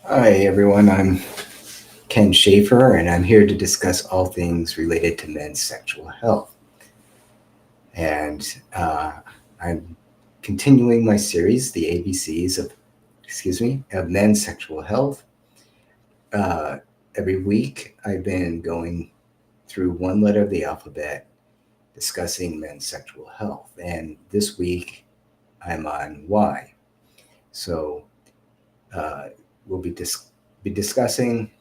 Hi, everyone. I'm Ken Schaefer, and I'm here to discuss all things related to men's sexual health. And I'm continuing my series, the ABCs of men's sexual health. Uh, every week, I've been going through one letter of the alphabet, discussing men's sexual health. And this week, I'm on Y. So uh, we'll be discussing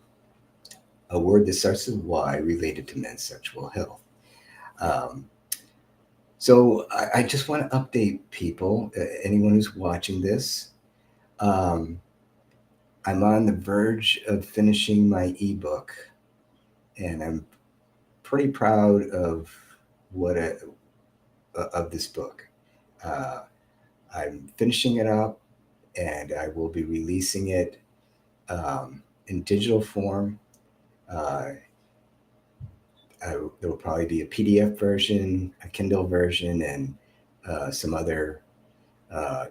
a word that starts with Y related to men's sexual health. Um, so I just want to update people, anyone who's watching this. Um, I'm on the verge of finishing my ebook, and I'm pretty proud of what of this book. Uh, I'm finishing it up, and I will be releasing it in digital form. Uh, there will probably be a PDF version, a Kindle version, and some other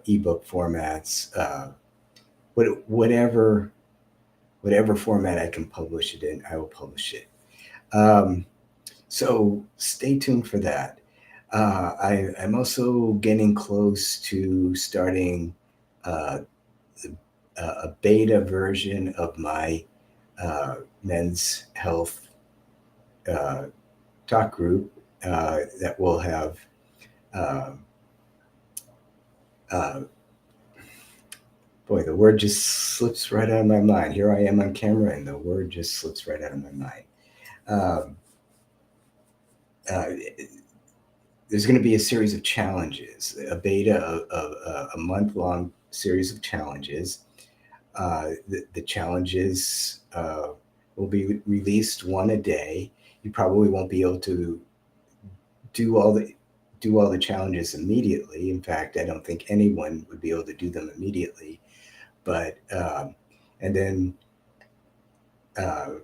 ebook formats. Whatever format I can publish it in, I will publish it. Um, so stay tuned for that. I'm also getting close to starting uh, a beta version of my uh, men's health uh, talk group that will have uh, uh, boy, the word just slips right out of my mind. Here I am on camera, and the word just slips right out of my mind. Um, uh, there's going to be a series of challenges, a beta of a month long series of challenges. The challenges will be released one a day. You probably won't be able to do all the do all the challenges immediately. In fact, I don't think anyone would be able to do them immediately. But and then uh,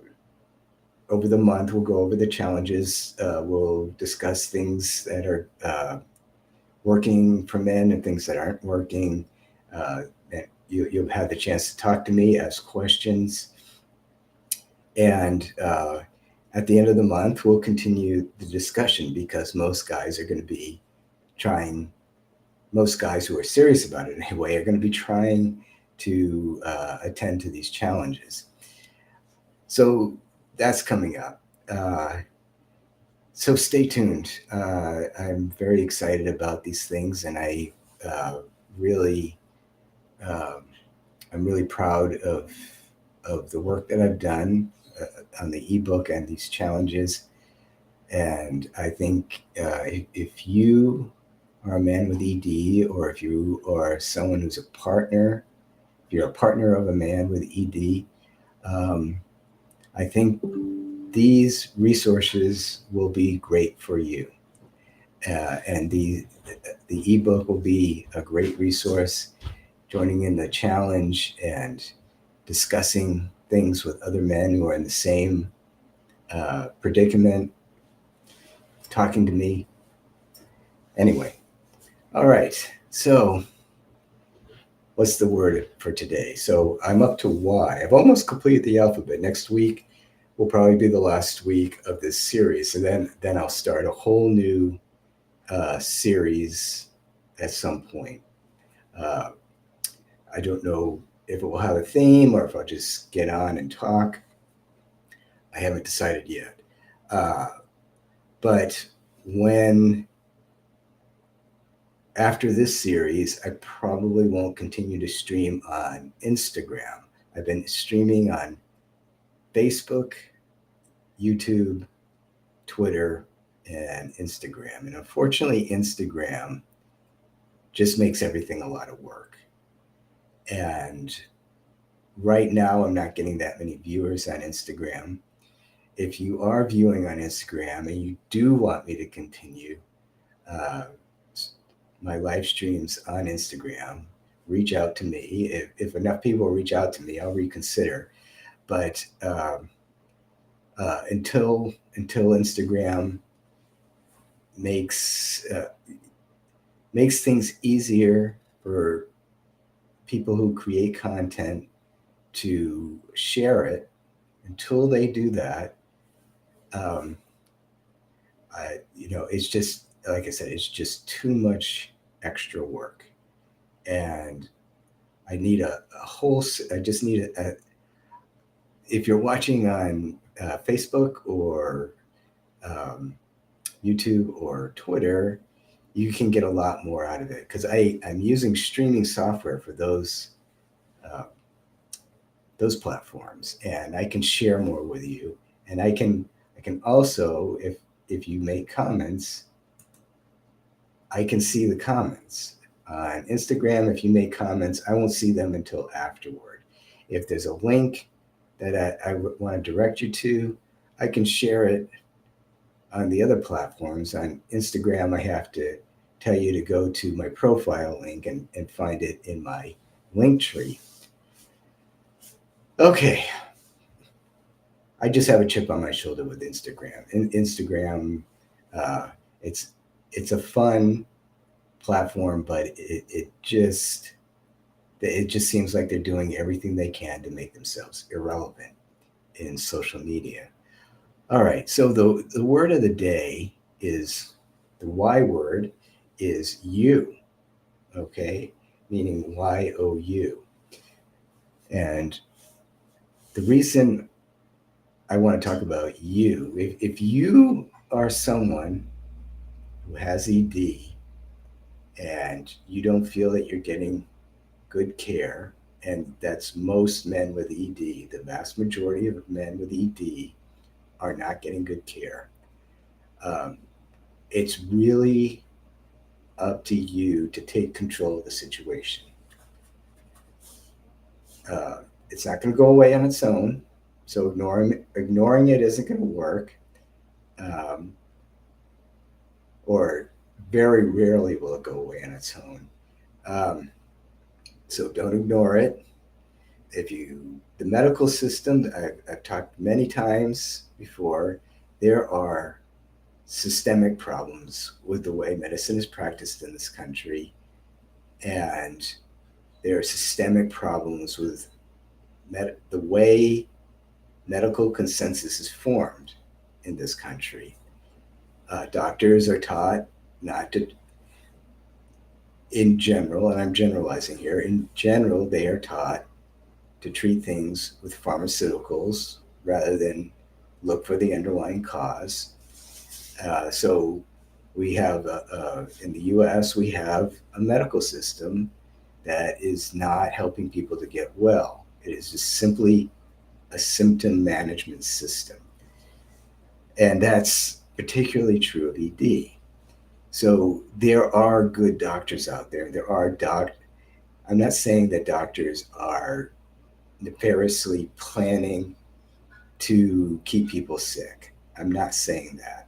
over the month, we'll go over the challenges. We'll discuss things that are working for men and things that aren't working. Uh, and you'll have the chance to talk to me, ask questions, and at the end of the month, we'll continue the discussion because most guys are going to be trying. Most guys who are serious about it anyway are going to be trying to attend to these challenges. So that's coming up. Uh, so stay tuned. I'm very excited about these things, and uh, really, um, I'm really proud of the work that I've done on the ebook and these challenges. And I think if you are a man with ED, or if you are someone who's a partner, if you're a partner of a man with ED, um, I think these resources will be great for you. And the ebook will be a great resource. Joining in the challenge and discussing things with other men who are in the same predicament, talking to me. Anyway, all right. So, what's the word for today? So, I'm up to Y. I've almost completed the alphabet. Next week will probably be the last week of this series, and then I'll start a whole new series at some point. Uh, I don't know if it will have a theme or if I'll just get on and talk. I haven't decided yet. Uh, but when after this series, I probably won't continue to stream on Instagram. I've been streaming on Facebook, YouTube, Twitter, and Instagram. And unfortunately, Instagram just makes everything a lot of work. And right now, I'm not getting that many viewers on Instagram. If you are viewing on Instagram and you do want me to continue uh, my live streams on Instagram, reach out to me. If enough people reach out to me, I'll reconsider. But until Instagram makes makes things easier for people who create content to share it. Until they do that, um, it's just like I said, it's just too much extra work, and I need a whole. I just need if you're watching on Facebook or um, YouTube or Twitter, you can get a lot more out of it because I'm using streaming software for uh, those platforms, and I can share more with you. And I can also, if you make comments, I can see the comments. On Instagram, if you make comments, I won't see them until afterward. If there's a link that I want to direct you to, I can share it on the other platforms. On Instagram, I have to tell you to go to my profile link and find it in my link tree. Okay, I just have a chip on my shoulder with Instagram. Instagram, uh, it's it's a fun platform, but it just seems like they're doing everything they can to make themselves irrelevant in social media. All right, so the word of the day is the Y word is you, okay, meaning YOU. And the reason I want to talk about you, if you are someone who has ED and you don't feel that you're getting good care, and that's most men with ED, the vast majority of men with ED are not getting good care. Um, it's really up to you to take control of the situation. Uh, it's not going to go away on its own, so ignoring it isn't going to work, um, or very rarely will it go away on its own. So don't ignore it. If you The medical system, I've talked many times before, there are systemic problems with the way medicine is practiced in this country, and there are systemic problems with the way medical consensus is formed in this country. Doctors are taught not to, in general, and I'm generalizing here, in general, they are taught to treat things with pharmaceuticals rather than look for the underlying cause. So we have, in the US, we have a medical system that is not helping people to get well. It is just simply a symptom management system. And that's particularly true of ED. So there are good doctors out there. I'm not saying that doctors are nefariously planning to keep people sick. I'm not saying that.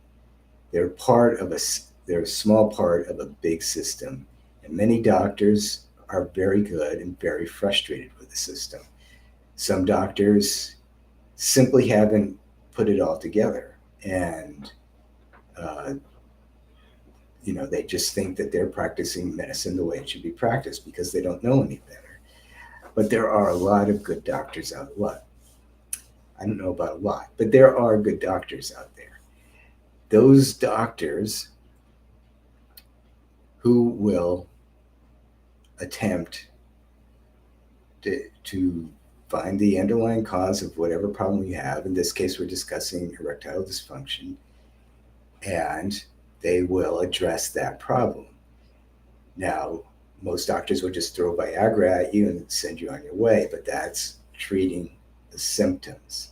They're part of a they're a small part of a big system, and many doctors are very good and very frustrated with the system. Some doctors simply haven't put it all together, and uh, they just think that they're practicing medicine the way it should be practiced because they don't know any better. But there are a lot of good doctors out. What I don't know about a lot, but there are good doctors out there. Those doctors who will attempt to find the underlying cause of whatever problem you have. In this case, we're discussing erectile dysfunction, and they will address that problem. Now, most doctors will just throw Viagra at you and send you on your way, but that's treating the symptoms.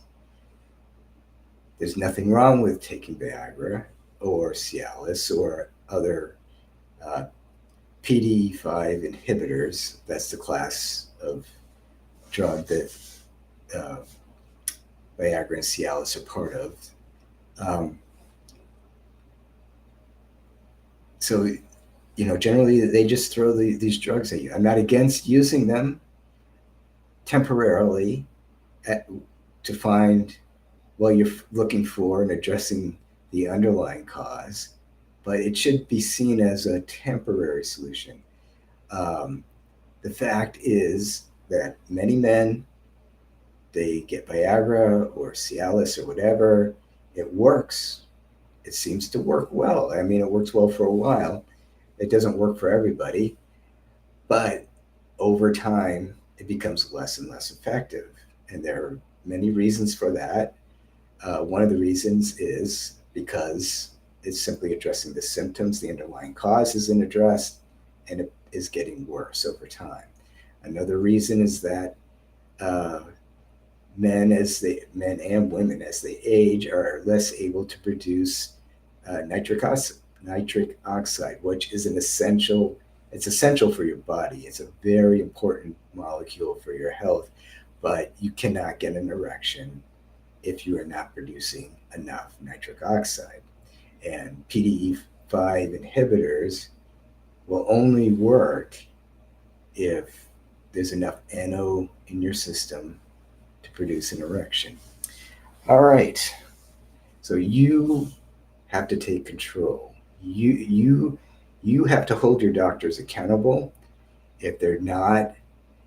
There's nothing wrong with taking Viagra or Cialis or other uh, PDE5 inhibitors. That's the class of drug that uh, Viagra and Cialis are part of. Um, so, generally they just throw these drugs at you. I'm not against using them temporarily to find what you're looking for and addressing the underlying cause, but it should be seen as a temporary solution. Um, the fact is that many men they get Viagra or Cialis or whatever. It works. It seems to work well. I mean, it works well for a while. It doesn't work for everybody, but over time, it becomes less and less effective. And there are many reasons for that. One of the reasons is because it's simply addressing the symptoms, the underlying cause isn't addressed, and it is getting worse over time. Another reason is that uh, men and women as they age are less able to produce nitric oxide, which is an essential. It's essential for your body. It's a very important molecule for your health, but you cannot get an erection if you are not producing enough nitric oxide. And PDE5 inhibitors will only work if there's enough NO in your system to produce an erection. All right. So you have to take control. You have to hold your doctors accountable. If they're not,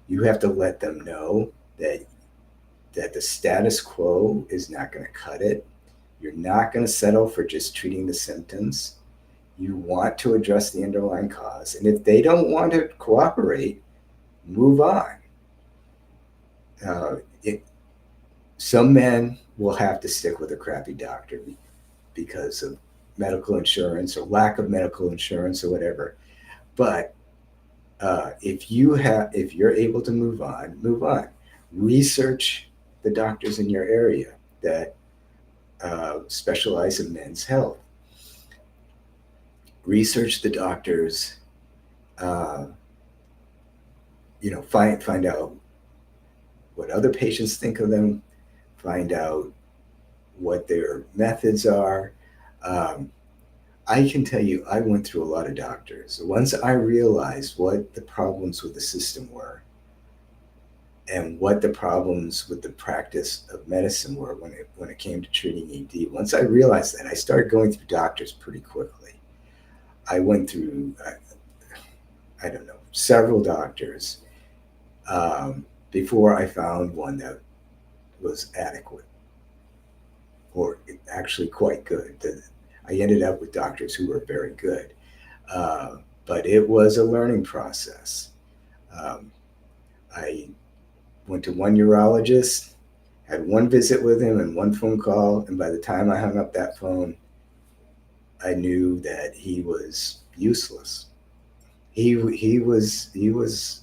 you have to let them know that the status quo is not going to cut it. You're not going to settle for just treating the symptoms. You want to address the underlying cause. And if they don't want to cooperate, move on. Uh, it, some men will have to stick with a crappy doctor because of medical insurance or lack of medical insurance or whatever. But if you're able to move on, move on. Research the doctors in your area that specialize in men's health. Research the doctors. Uh, find out what other patients think of them. Find out what their methods are. Um, I can tell you, I went through a lot of doctors. Once I realized what the problems with the system were and what the problems with the practice of medicine were when it came to treating ED, once I realized that, I started going through doctors pretty quickly. I went through, I don't know, several doctors before I found one that was adequate or actually quite good. I ended up with doctors who were very good. Uh, but it was a learning process. Um, I went to one urologist, had one visit with him and one phone call, and by the time I hung up that phone, I knew that he was useless. He was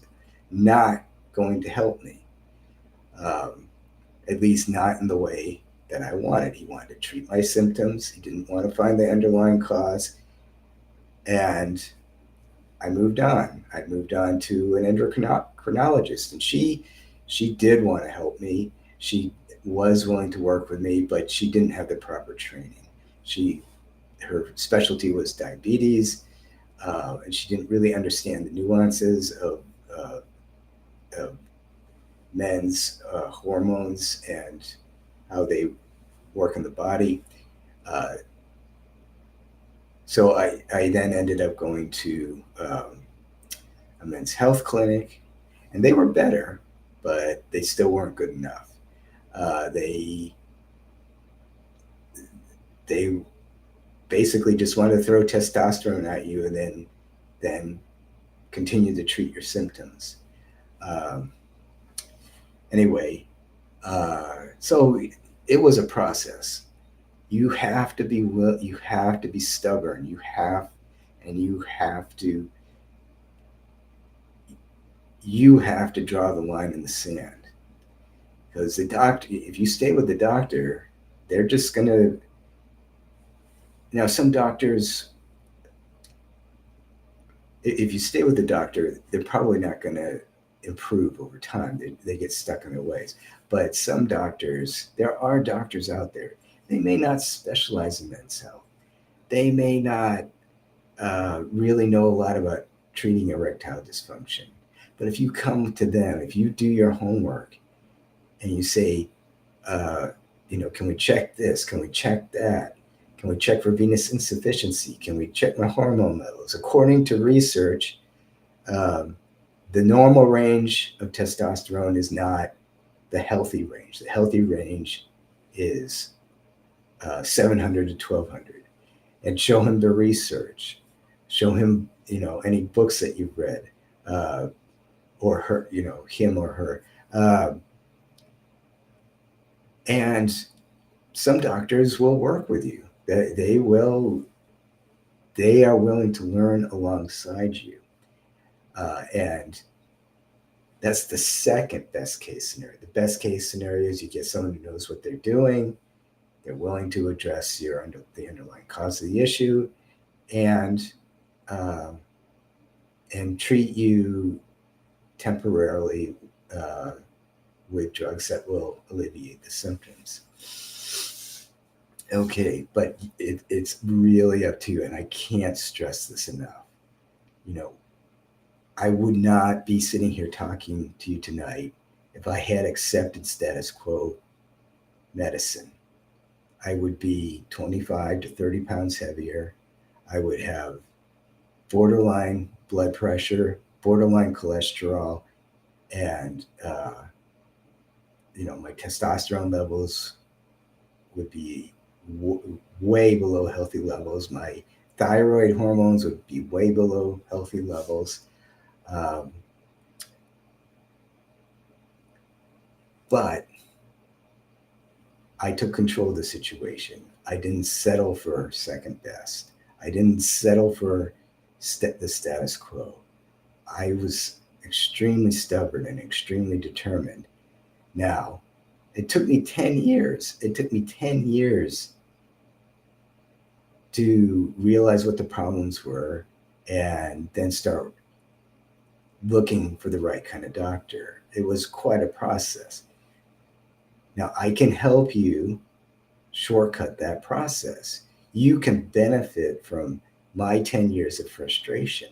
not going to help me, um, at least not in the way that I wanted. He wanted to treat my symptoms. He didn't want to find the underlying cause, and I moved on. I moved on to an endocrinologist, and she did want to help me. She was willing to work with me, but she didn't have the proper training. She Her specialty was diabetes, and she didn't really understand the nuances of men's hormones and how they work in the body. Uh, so I then ended up going to a men's health clinic, and they were better, but they still weren't good enough. They basically just wanted to throw testosterone at you and then continue to treat your symptoms. Um, anyway, so it was a process. You have to be you have to be stubborn. You have to draw the line in the sand, because the doctor, if you stay with the doctor, they're just gonna. Now, some doctors, if you stay with the doctor, they're probably not going to improve over time. They get stuck in their ways. But some doctors, there are doctors out there, they may not specialize in men's health. They may not really know a lot about treating erectile dysfunction. But if you come to them, if you do your homework and you say, can we check this? Can we check that? Can we check for venous insufficiency? Can we check my hormone levels? According to research, um, the normal range of testosterone is not the healthy range. The healthy range is 700 to 1200, and show him the research. Show him, any books that you've read, or her, him or her. And some doctors will work with you. They are willing to learn alongside you. And that's the second best case scenario. The best case scenario is you get someone who knows what they're doing. They're willing to address the underlying cause of the issue, and treat you temporarily with drugs that will alleviate the symptoms. Okay, but it's really up to you, and I can't stress this enough. I would not be sitting here talking to you tonight if I had accepted status quo medicine. I would be 25 to 30 pounds heavier. I would have borderline blood pressure, borderline cholesterol, and my testosterone levels would be way below healthy levels. My thyroid hormones would be way below healthy levels. But I took control of the situation. I didn't settle for second best. I didn't settle for the status quo. I was extremely stubborn and extremely determined. Now, it took me 10 years. It took me 10 years to realize what the problems were and then start looking for the right kind of doctor. It was quite a process. Now, I can help you shortcut that process. You can benefit from my 10 years of frustration.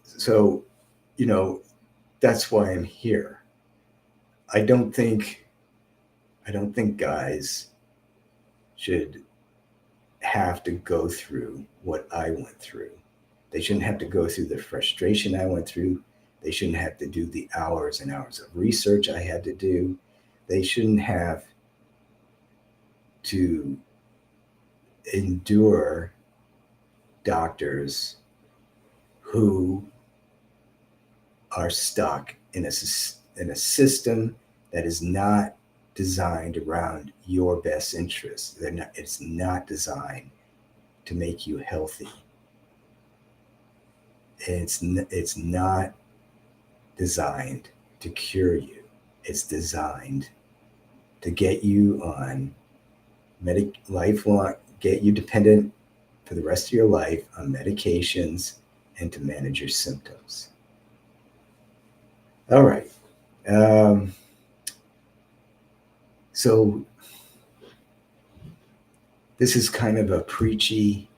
So, that's why I'm here. I don't think guys should have to go through what I went through. They shouldn't have to go through the frustration I went through. They shouldn't have to do the hours and hours of research I had to do. They shouldn't have to endure doctors who are stuck in a system that is not designed around your best interests. It's not designed to make you healthy. It's not designed to cure you. It's designed to get you on lifelong, get you dependent for the rest of your life on medications and to manage your symptoms. All right. So this is kind of a preachy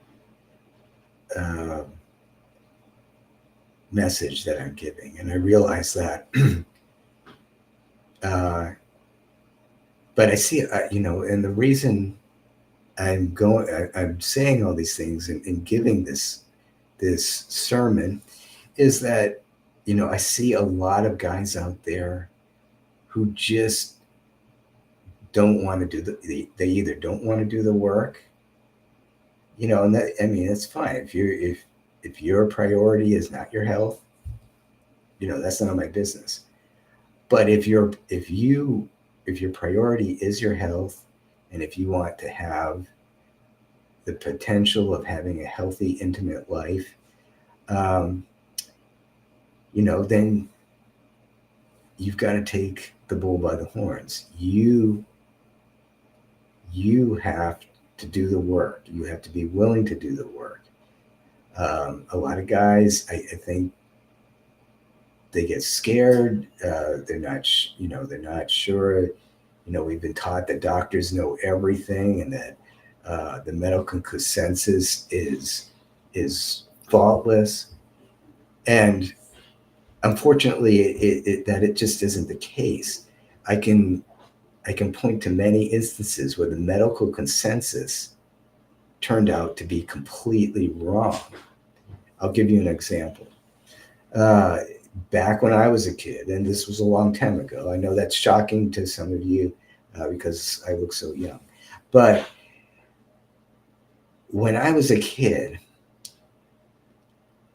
message that I'm giving, and I realize that. But I see, and the reason I'm saying all these things and giving this sermon is that, I see a lot of guys out there who just don't want to do they either don't want to do the work, and that, it's fine. If your priority is not your health, that's none of my business. But if your priority is your health, and if you want to have the potential of having a healthy, intimate life, then you've got to take the bull by the horns. You have to do the work. You have to be willing to do the work. A lot of guys, I think, they get scared. They're not sure. We've been taught that doctors know everything, and that the medical consensus is faultless. And unfortunately, it just isn't the case. I can point to many instances where the medical consensus turned out to be completely wrong. I'll give you an example. back when I was a kid, and this was a long time ago. I know that's shocking to some of you because I look so young. But when I was a kid,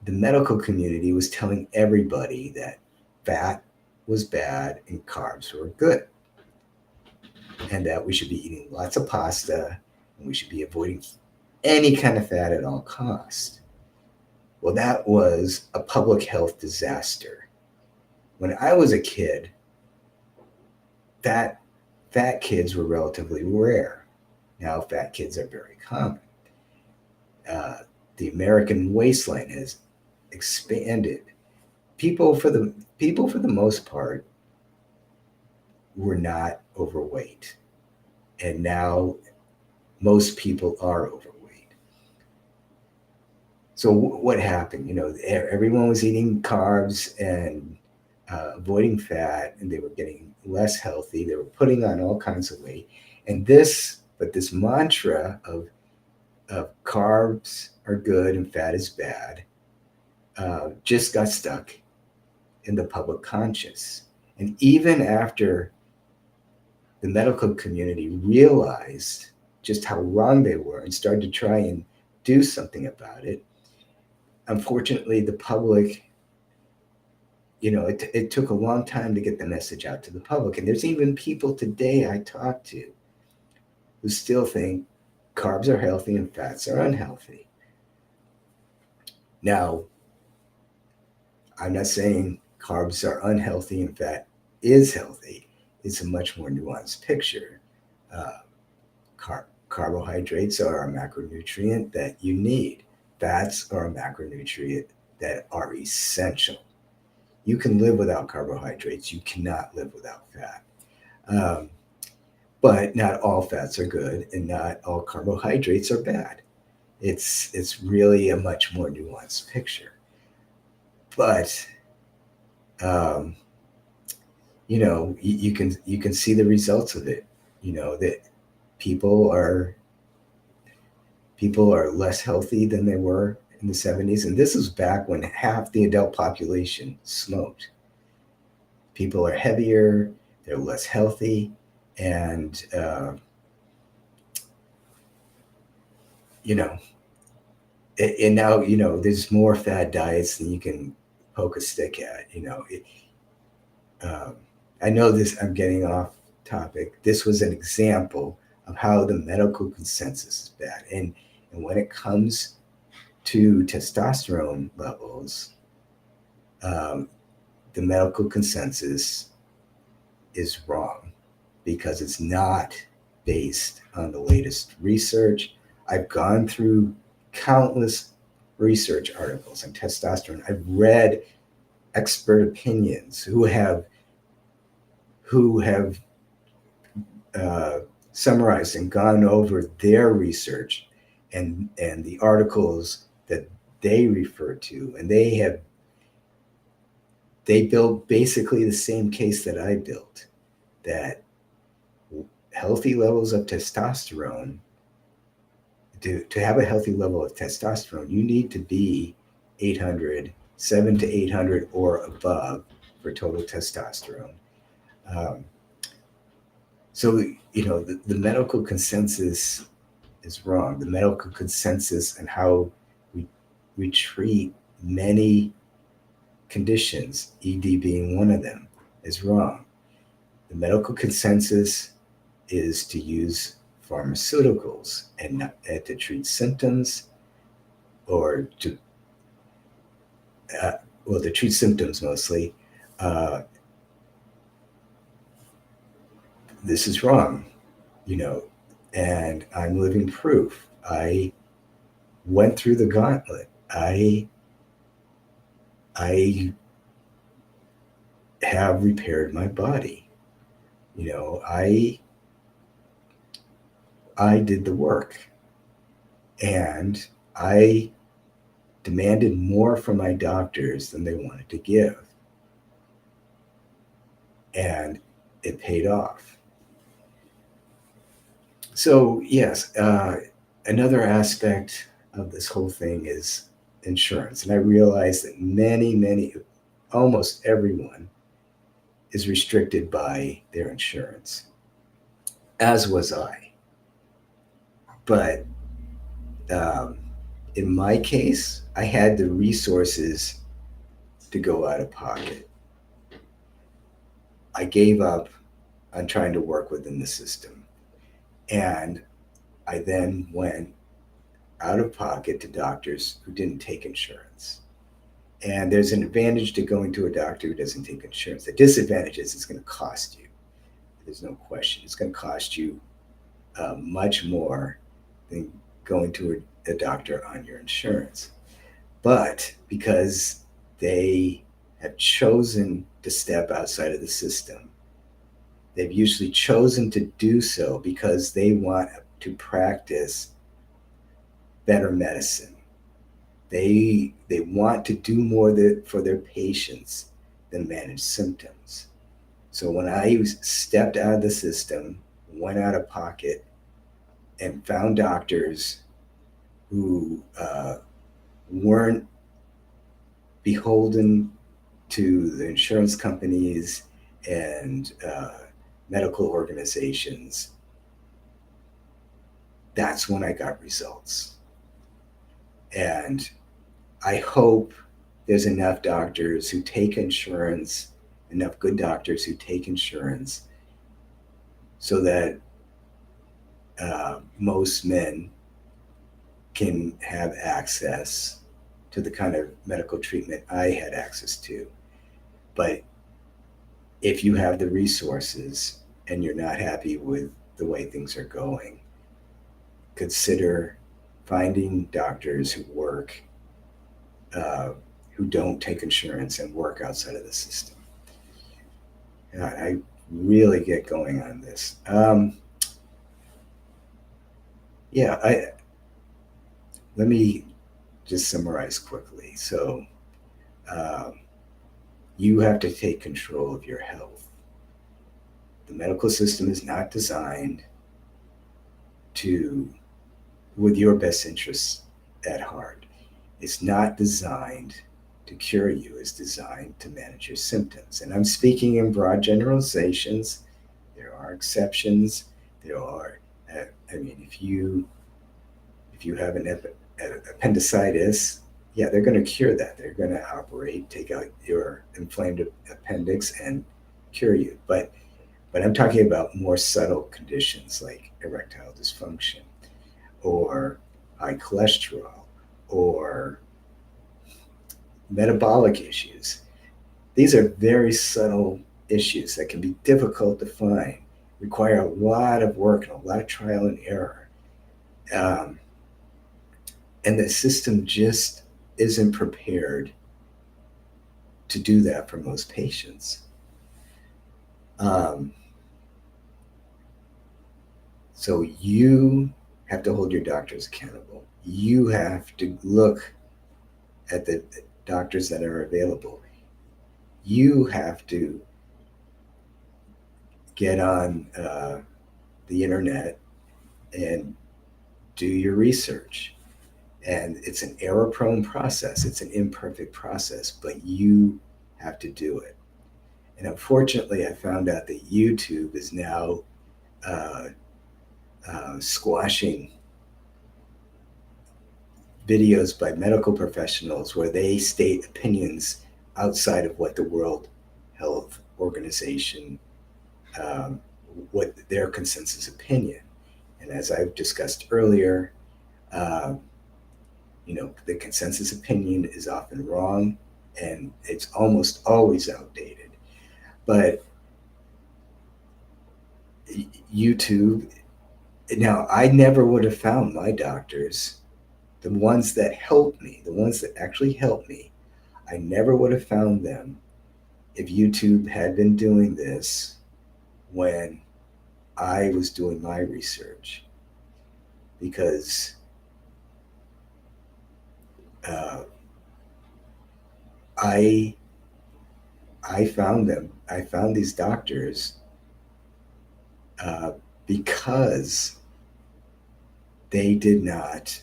the medical community was telling everybody that fat was bad and carbs were good, and that we should be eating lots of pasta and we should be avoiding any kind of fat at all costs. Well, that was a public health disaster. When I was a kid, fat fat kids were relatively rare. Now, fat kids are very common. Uh, the American waistline has expanded. People, for the most part, were not overweight, and now most people are overweight. So what happened? Everyone was eating carbs and avoiding fat, and they were getting less healthy. They were putting on all kinds of weight, and this mantra of carbs are good and fat is bad just got stuck in the public conscious. And even after the medical community realized just how wrong they were and started to try and do something about it, unfortunately, the public, it took a long time to get the message out to the public. And there's even people today I talk to who still think carbs are healthy and fats are unhealthy. Now, I'm not saying carbs are unhealthy and fat is healthy. It's a much more nuanced picture. Uh, Carbohydrates are a macronutrient that you need. Fats are a macronutrient that are essential. You can live without carbohydrates. You cannot live without fat. Um, but not all fats are good, and not all carbohydrates are bad. It's really a much more nuanced picture. But um, you can see the results of it. That people are people are less healthy than they were in the 70s, and this was back when half the adult population smoked. People are heavier, they're less healthy, and you know, and now there's more fad diets than you can poke a stick at. Um, I know this. I'm getting off topic. This was an example of how the medical consensus is bad, and when it comes to testosterone levels, um, the medical consensus is wrong because it's not based on the latest research. I've gone through countless research articles on testosterone. I've read expert opinions who have uh, summarized and gone over their research and the articles that they refer to, and they build basically the same case that I built, that healthy levels of testosterone, to have a healthy level of testosterone, you need to be 800, 7 to 800 or above for total testosterone. Um, so, the medical consensus is wrong. The medical consensus and how we, we treat many conditions, ED being one of them, is wrong. The medical consensus is to use pharmaceuticals and not to treat symptoms, or uh, to treat symptoms mostly. Uh, this is wrong, you know, and I'm living proof. I went through the gauntlet. I have repaired my body. I did the work, and I demanded more from my doctors than they wanted to give, and it paid off. So yes, another aspect of this whole thing is insurance, and I realize that many, almost everyone is restricted by their insurance, as was I. But um, in my case, I had the resources to go out of pocket. I gave up on trying to work within the system. And I then went out of pocket to doctors who didn't take insurance. And there's an advantage to going to a doctor who doesn't take insurance. The disadvantage is it's going to cost you. There's no question. It's going to cost you much more than going to a doctor on your insurance. But because they have chosen to step outside of the system, they've usually chosen to do so because they want to practice better medicine. They want to do more for their patients than manage symptoms. So when I stepped out of the system, went out of pocket, and found doctors who weren't beholden to the insurance companies and medical organizations, that's when I got results. And I hope there's enough doctors who take insurance, enough good doctors who take insurance, so that most men can have access to the kind of medical treatment I had access to. But if you have the resources and you're not happy with the way things are going, consider finding doctors who work, who don't take insurance and work outside of the system. And I really get going on this. Yeah, let me just summarize quickly. So, um, you have to take control of your health. The medical system is not designed to, with your best interests at heart. It's not designed to cure you, it's designed to manage your symptoms. And I'm speaking in broad generalizations. There are exceptions. There are, I mean, if you have an appendicitis, yeah, they're going to cure that. They're going to operate, take out your inflamed appendix, and cure you. But I'm talking about more subtle conditions like erectile dysfunction, or high cholesterol, or metabolic issues. These are very subtle issues that can be difficult to find, require a lot of work and a lot of trial and error. Um, and the system just isn't prepared to do that for most patients. Um, so you have to hold your doctors accountable. You have to look at the doctors that are available. You have to get on the internet and do your research. And it's an error prone process, it's an imperfect process, but you have to do it. And unfortunately, I found out that YouTube is now uh, squashing videos by medical professionals where they state opinions outside of what the World Health Organization, um, what their consensus opinion. And as I've discussed earlier, um, the consensus opinion is often wrong and it's almost always outdated. But YouTube, now I never would have found my doctors, the ones that helped me, the ones that actually helped me, I never would have found them if YouTube had been doing this when I was doing my research. Because uh, I I found them. I found these doctors uh, because they did not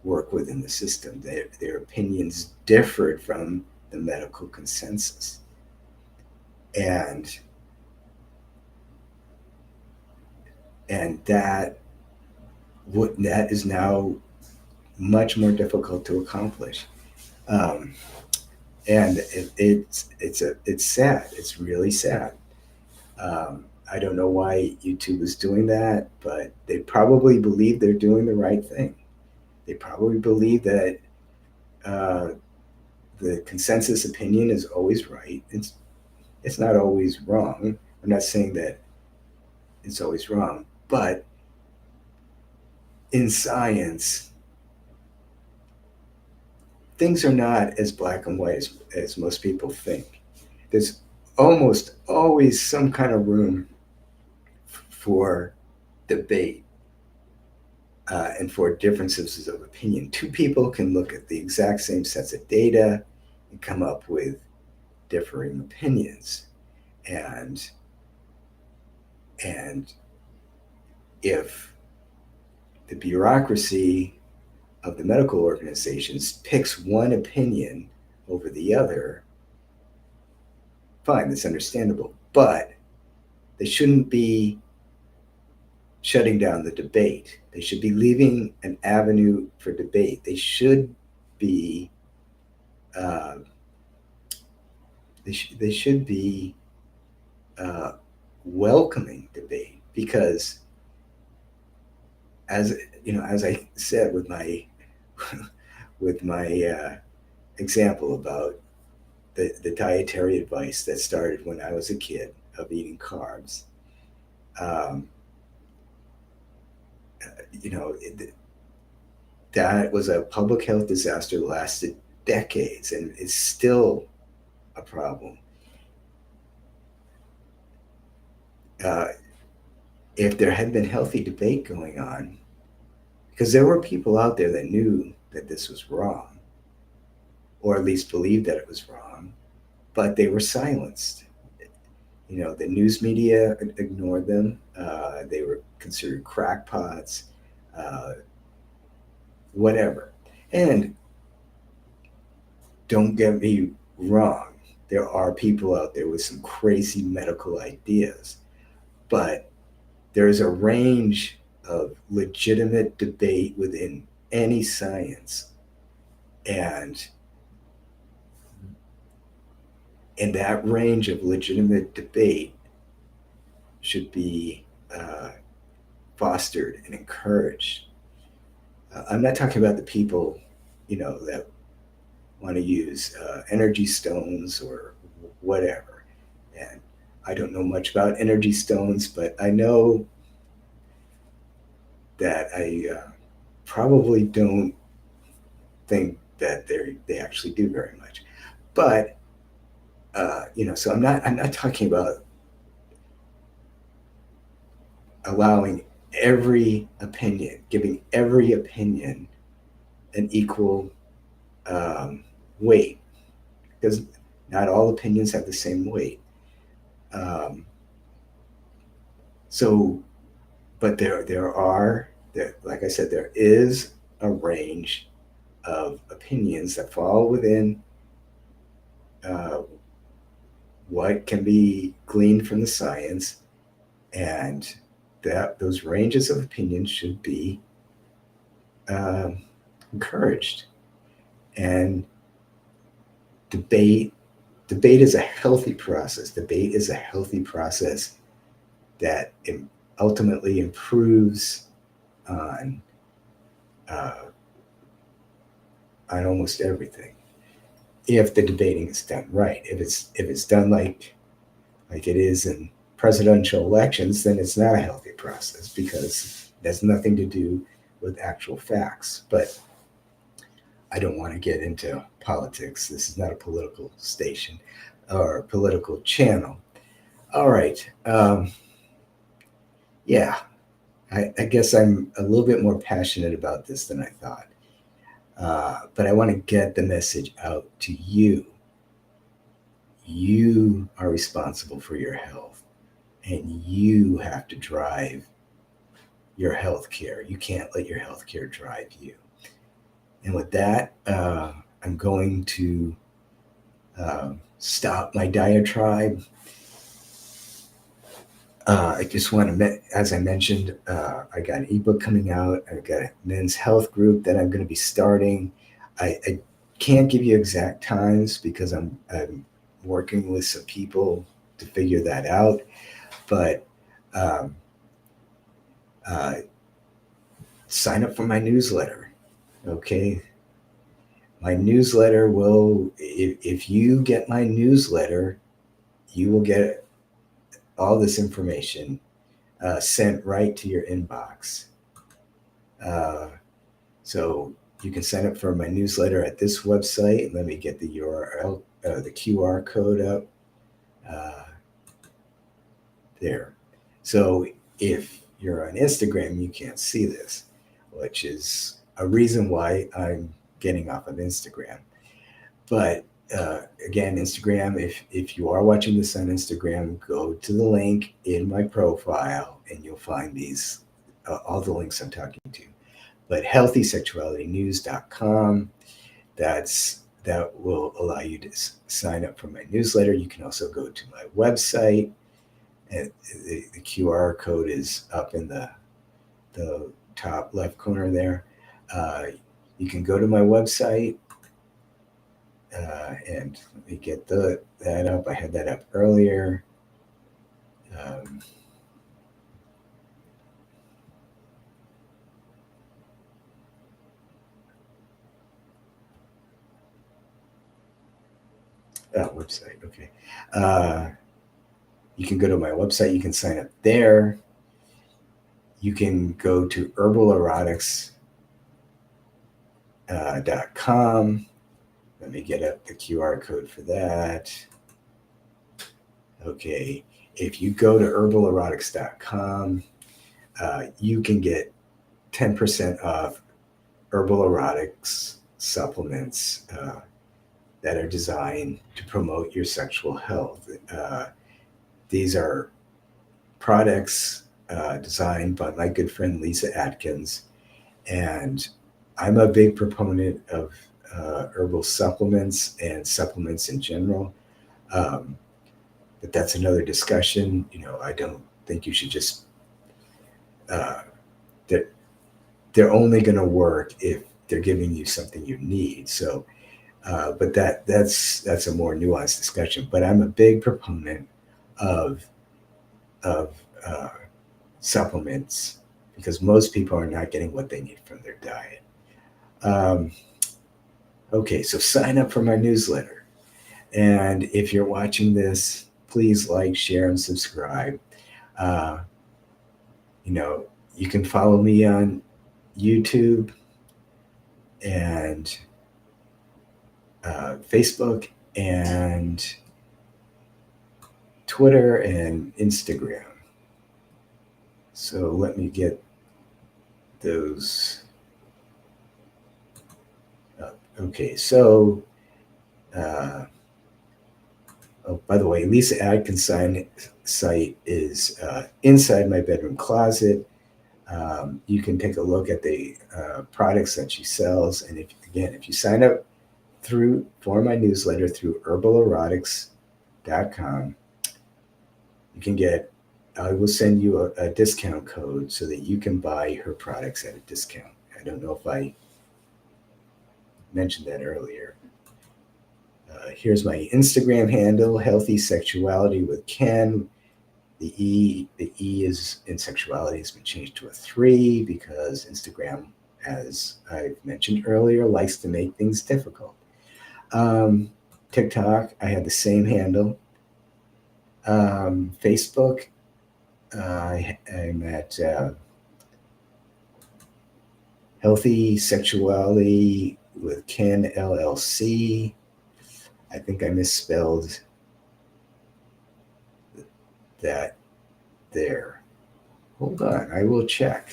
work within the system. Their opinions differed from the medical consensus. And that is now much more difficult to accomplish. Um, and it's sad. It's really sad. I don't know why YouTube is doing that, but they probably believe they're doing the right thing. They probably believe that uh, the consensus opinion is always right. It's not always wrong. I'm not saying that it's always wrong, but in science, things are not as black and white as most people think. There's almost always some kind of room for debate and for differences of opinion. Two people can look at the exact same sets of data and come up with differing opinions. And and if the bureaucracy of the medical organizations picks one opinion over the other, fine, that's understandable. But they shouldn't be shutting down the debate. They should be leaving an avenue for debate. They should be uh, they should be uh, welcoming debate, because as as I said with my with my example about the dietary advice that started when I was a kid of eating carbs. Um, you know, that was a public health disaster that lasted decades and is still a problem. Uh, if there had been healthy debate going on, because there were people out there that knew that this was wrong, or at least believed that it was wrong, but they were silenced. The news media ignored them. They were considered crackpots, uh, whatever. And don't get me wrong, there are people out there with some crazy medical ideas, but there's a range of legitimate debate within any science, and that range of legitimate debate should be fostered and encouraged. I'm not talking about the people, that want to use energy stones or whatever. And I don't know much about energy stones, but I know that I probably don't think that they actually do very much. But so I'm not talking about allowing giving every opinion an equal um, weight, because not all opinions have the same weight. Um, so, but like I said, there is a range of opinions that fall within uh, what can be gleaned from the science, and that those ranges of opinions should be um, encouraged. And debate debate is a healthy process. Debate is a healthy process that ultimately improves on uh, on almost everything, if the debating is done right. If it's done like it is in presidential elections, then it's not a healthy process, because it has nothing to do with actual facts. But I don't want to get into politics. This is not a political station or a political channel. All right. Yeah, I guess I'm a little bit more passionate about this than I thought. But I want to get the message out to you. You are responsible for your health, and you have to drive your health care. You can't let your health care drive you. And with that, I'm going to stop my diatribe. I just want to, as I mentioned, I got an ebook coming out. I've got a men's health group that I'm going to be starting. I can't give you exact times because I'm working with some people to figure that out. But um, uh, sign up for my newsletter. Okay. My newsletter will, if you get my newsletter, you will get all this information sent right to your inbox. So you can sign up for my newsletter at this website. Let me get the URL, the QR code up there. So if you're on Instagram, you can't see this, which is a reason why I'm getting off of Instagram. But again, Instagram, if you are watching this on Instagram, go to the link in my profile and you'll find these, all the links I'm talking to. But healthysexualitynews.com, that will allow you to sign up for my newsletter. You can also go to my website, and the QR code is up in the top left corner there. You can go to my website, and let me get that up. I had that up earlier. Website, okay. You can go to my website. You can sign up there. You can go to herbalerotics.com. Let me get up the QR code for that. Okay, if you go to herbalerotics.com, you can get 10% off Herbal Erotics supplements that are designed to promote your sexual health. These are products designed by my good friend Lisa Atkins, and I'm a big proponent of herbal supplements and supplements in general. But that's another discussion. I don't think you should just they're only going to work if they're giving you something you need. So, but that's a more nuanced discussion. But I'm a big proponent of supplements because most people are not getting what they need from their diet. Okay, so sign up for my newsletter. And if you're watching this, please like, share, and subscribe. You can follow me on YouTube and Facebook and Twitter and Instagram. So let me get those up. Okay, so by the way, Lisa Atkins' site is inside my bedroom closet. You can take a look at the products that she sells, and if you sign up for my newsletter through herbalerotics.com, you can get. I will send you a discount code so that you can buy her products at a discount. I don't know if I mentioned that earlier. Here's my Instagram handle, Healthy Sexuality with Ken. The E is in sexuality has been changed to a 3 because Instagram, as I mentioned earlier, likes to make things difficult. TikTok, I have the same handle. Facebook, I'm at Healthy Sexuality with Ken LLC. I think I misspelled that there. Hold on, I will check.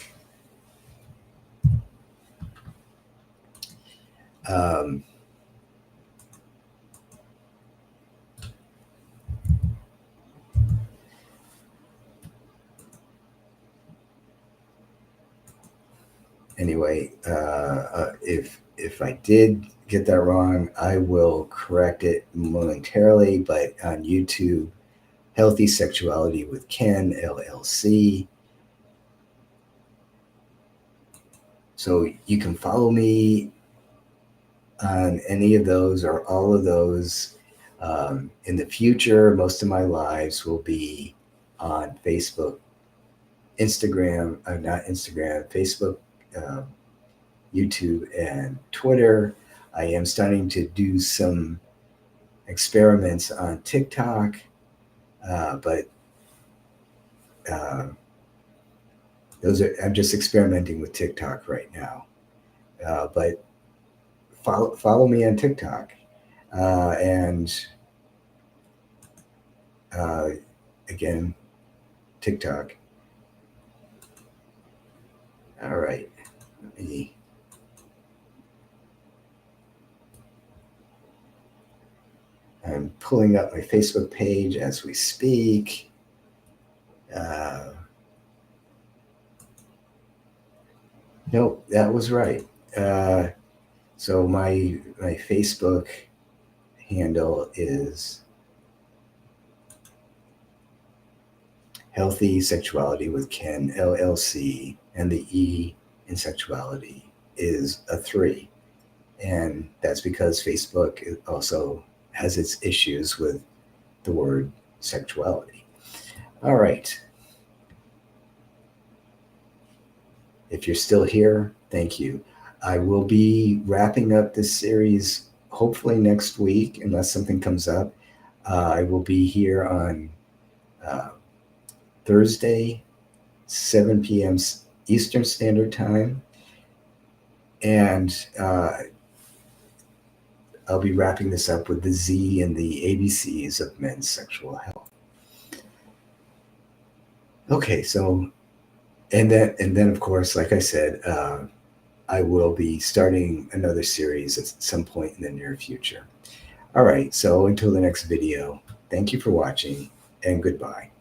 Anyway, if I did get that wrong, I will correct it momentarily. But on YouTube, Healthy Sexuality with Ken, LLC. So you can follow me on any of those or all of those. In the future, most of my lives will be on Facebook, Instagram, not Instagram, Facebook, uh, YouTube, and Twitter. I am starting to do some experiments on TikTok, but uh, I'm just experimenting with TikTok right now. But follow me on TikTok, and uh, again, TikTok. All right. I'm pulling up my Facebook page as we speak. Nope, that was right. So my Facebook handle is Healthy Sexuality with Ken, LLC, and the E in sexuality is a 3. And that's because Facebook also has its issues with the word sexuality. All right. If you're still here, thank you. I will be wrapping up this series hopefully next week, unless something comes up. I will be here on uh, Thursday, 7 p.m. Eastern Standard Time. And I'll be wrapping this up with the Z and the ABCs of men's sexual health. Okay, so and then of course, like I said, I will be starting another series at some point in the near future. All right, so until the next video, thank you for watching and goodbye.